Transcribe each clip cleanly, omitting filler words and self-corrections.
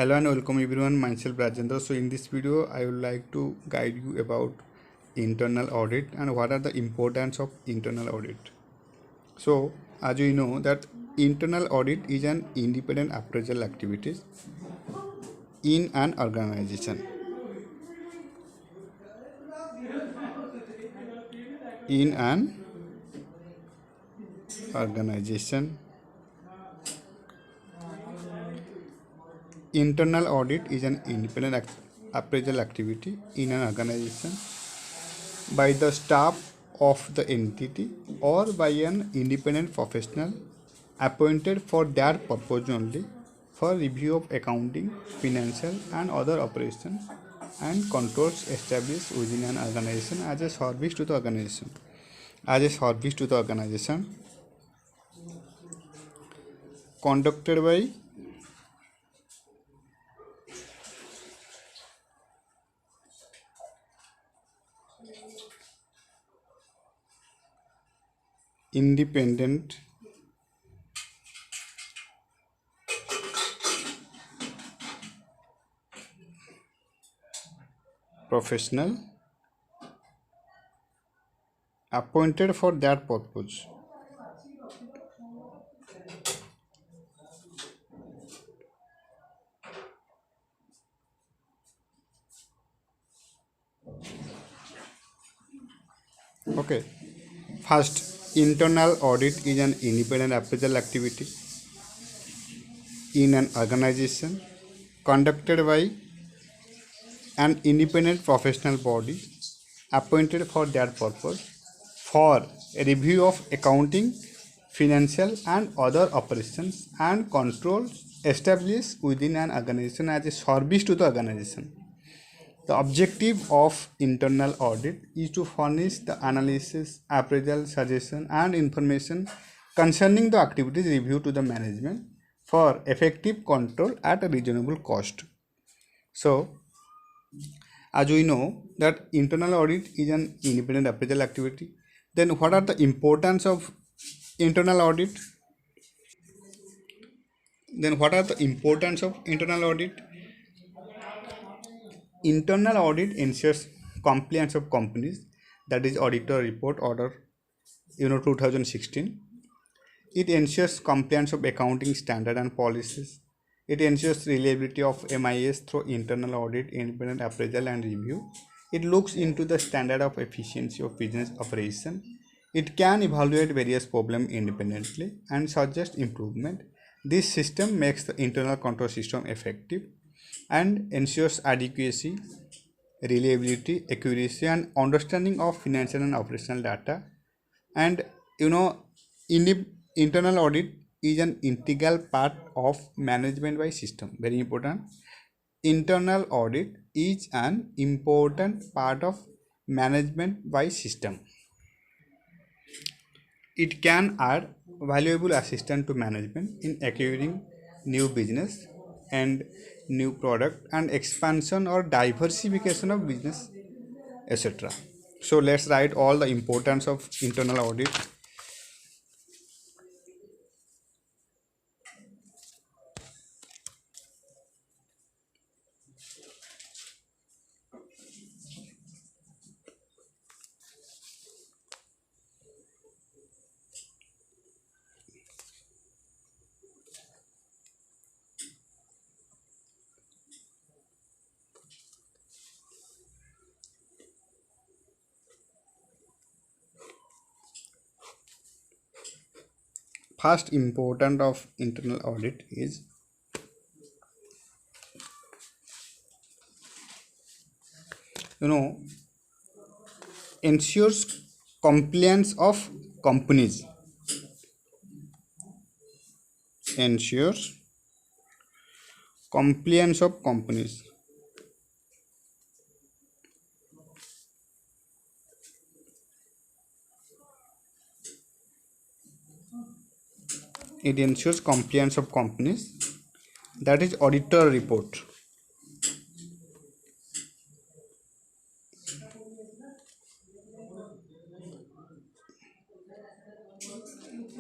Hello and welcome everyone, myself Rajendra. So in this video I would like to guide you about internal audit and what are the importance of internal audit. So as you know that internal audit is an independent appraisal activities in an organization. In an organization, internal audit is an independent appraisal activity in an organization by the staff of the entity or by an independent professional appointed for that purpose only for review of accounting, financial and other operations and controls established within an organization as a service to the organization. As a service to the organization conducted by independent professional appointed for that purpose. Okay. First, internal audit is an independent appraisal activity in an organization conducted by an independent professional body appointed for that purpose for a review of accounting, financial and other operations and controls established within an organization as a service to the organization. The objective of internal audit is to furnish the analysis, appraisal, suggestion and information concerning the activities reviewed to the management for effective control at a reasonable cost. So, as we know that internal audit is an independent appraisal activity, then what are the importance of internal audit? Then what are the importance of internal audit? Internal audit ensures compliance of companies, that is auditor report order 2016. It ensures compliance of accounting standard and policies. It ensures reliability of MIS through internal audit, independent appraisal and review. It looks into the standard of efficiency of business operation. It can evaluate various problems independently and suggest improvement. This system makes the internal control system effective and ensures adequacy, reliability, accuracy and understanding of financial and operational data. And in internal audit is an integral part of management by system. Very important. Internal audit is an important part of management by system. It can add valuable assistance to management in acquiring new business and new product and expansion or diversification of business, etc. So let's write all the importance of internal audit. First important of internal audit is ensures compliance of companies, ensures compliance of companies. It ensures compliance of companies, that is auditor report.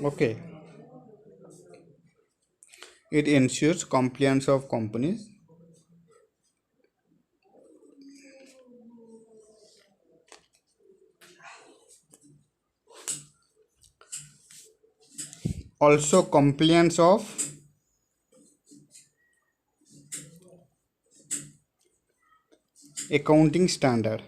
Okay, it ensures compliance of companies also compliance of accounting standard.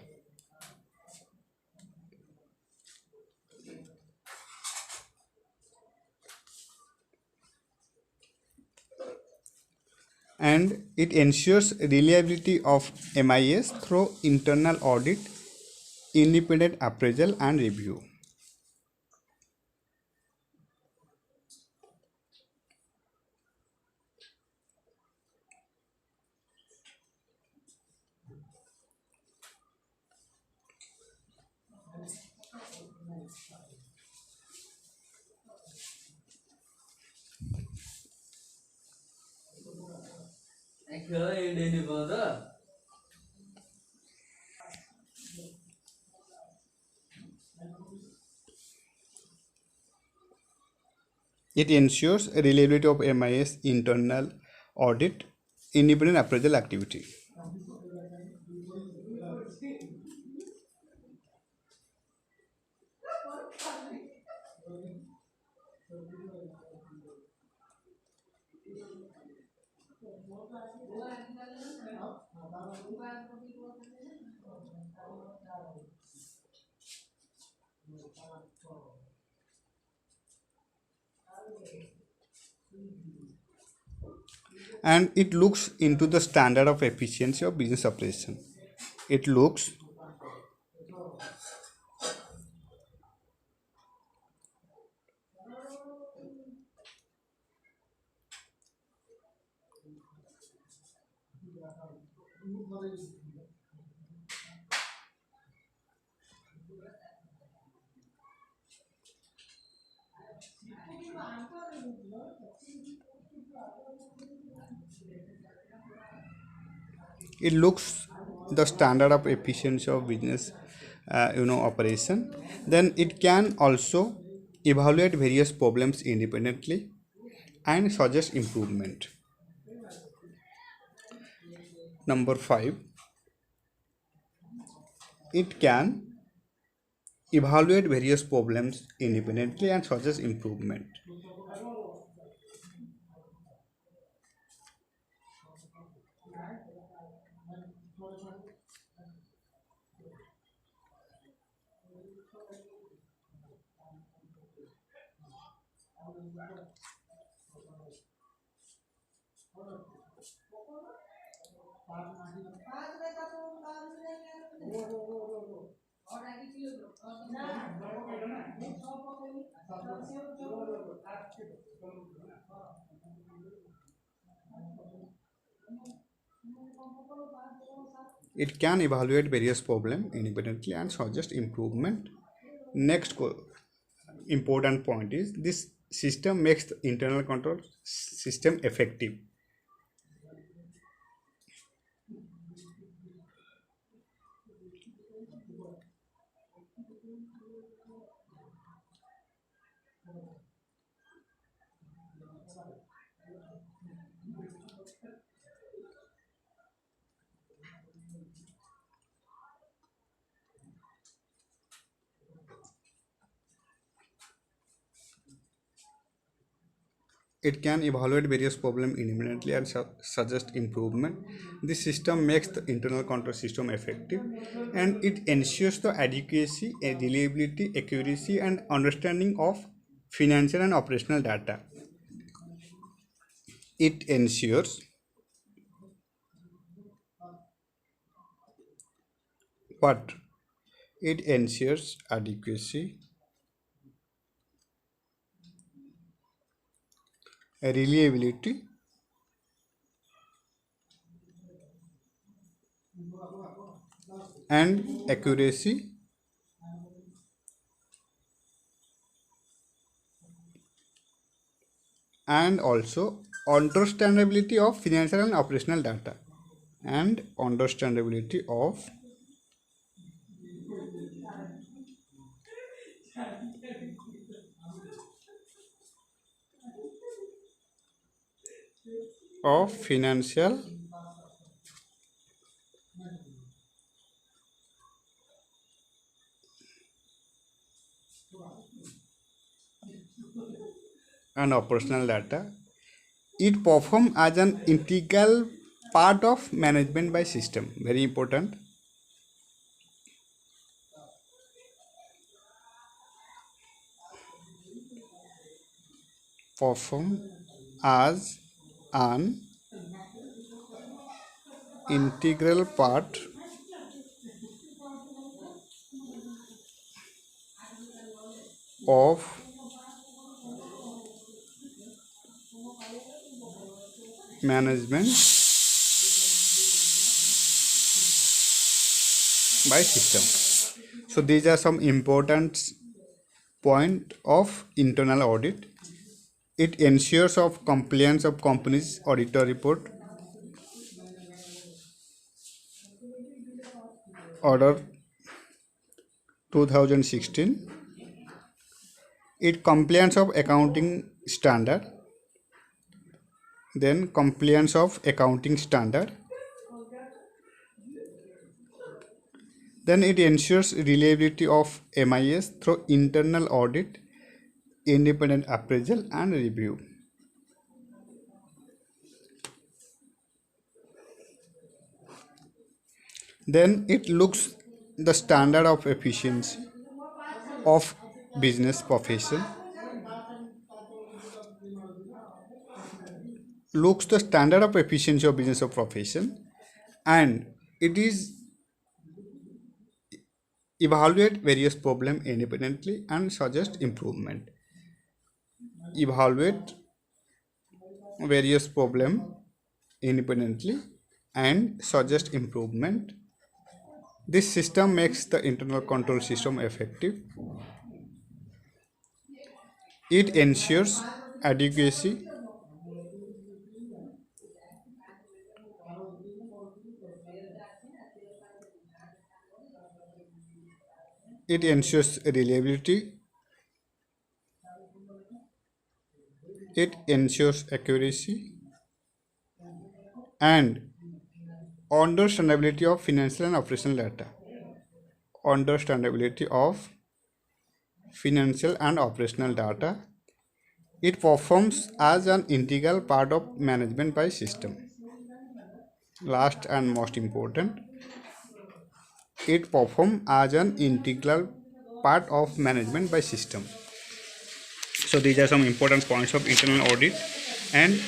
And it ensures reliability of MIS through internal audit, independent appraisal and review. It ensures reliability of MIS internal audit, independent appraisal activity. And it looks into the standard of efficiency of business operation. It looks it looks the standard of efficiency of business operation. Then it can also evaluate various problems independently and suggest improvement. Number 5, it can evaluate various problems independently and suggest improvement. It can evaluate various problems independently and suggest improvement. Next important point is this system makes the internal control system effective. It can evaluate various problems independently and suggest improvement. This system makes the internal control system effective, and it ensures the adequacy, reliability, accuracy, and understanding of financial and operational data. It ensures what? It ensures adequacy, reliability, and accuracy, and also understandability of financial and operational data, and understandability of financial and operational data. It performs as an integral part of management by system. Very important. Perform as an integral part of management by system. So these are some important point of internal audit. It ensures of compliance of company's auditor report, order 2016. It compliance of accounting standard, then compliance of accounting standard, then it ensures reliability of MIS through internal audit, independent appraisal and review. Then it looks the standard of efficiency of business profession, looks the standard of efficiency of business of profession, and it is evaluate various problem independently and suggest improvement. Evaluate various problem independently and suggest improvement. This system makes the internal control system effective. It ensures adequacy, it ensures reliability, it ensures accuracy and understandability of financial and operational data. Understandability of financial and operational data. It performs as an integral part of management by system. Last and most important, it performs as an integral part of management by system. So these are some important points of internal audit, and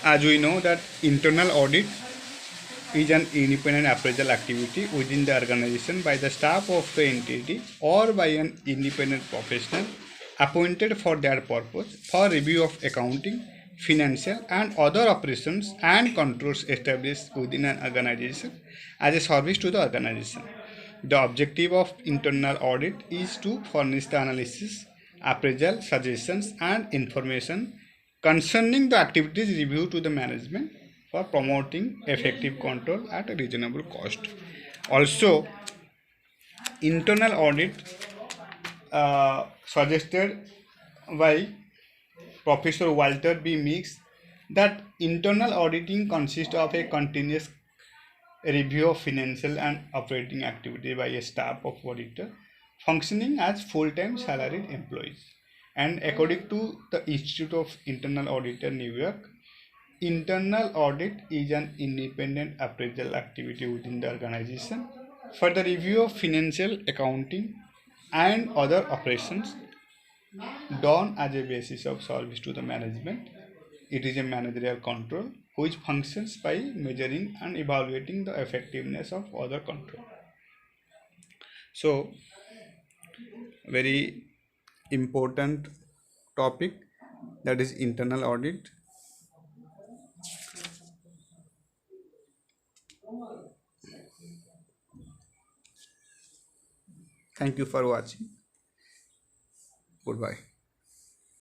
as we know that internal audit is an independent appraisal activity within the organization by the staff of the entity or by an independent professional appointed for that purpose for review of accounting, financial and other operations and controls established within an organization as a service to the organization. The objective of internal audit is to furnish the analysis, appraisal, suggestions and information concerning the activities reviewed to the management for promoting effective control at a reasonable cost. Also, internal audit suggested by Professor Walter B. Meeks that internal auditing consists of a continuous review of financial and operating activity by a staff of auditor functioning as full-time salaried employees. And according to the Institute of Internal Auditor, New York, internal audit is an independent appraisal activity within the organization for the review of financial, accounting, and other operations done as a basis of service to the management. It is a managerial control which functions by measuring and evaluating the effectiveness of other control. So, very important topic, that is internal audit. Thank you for watching. Goodbye.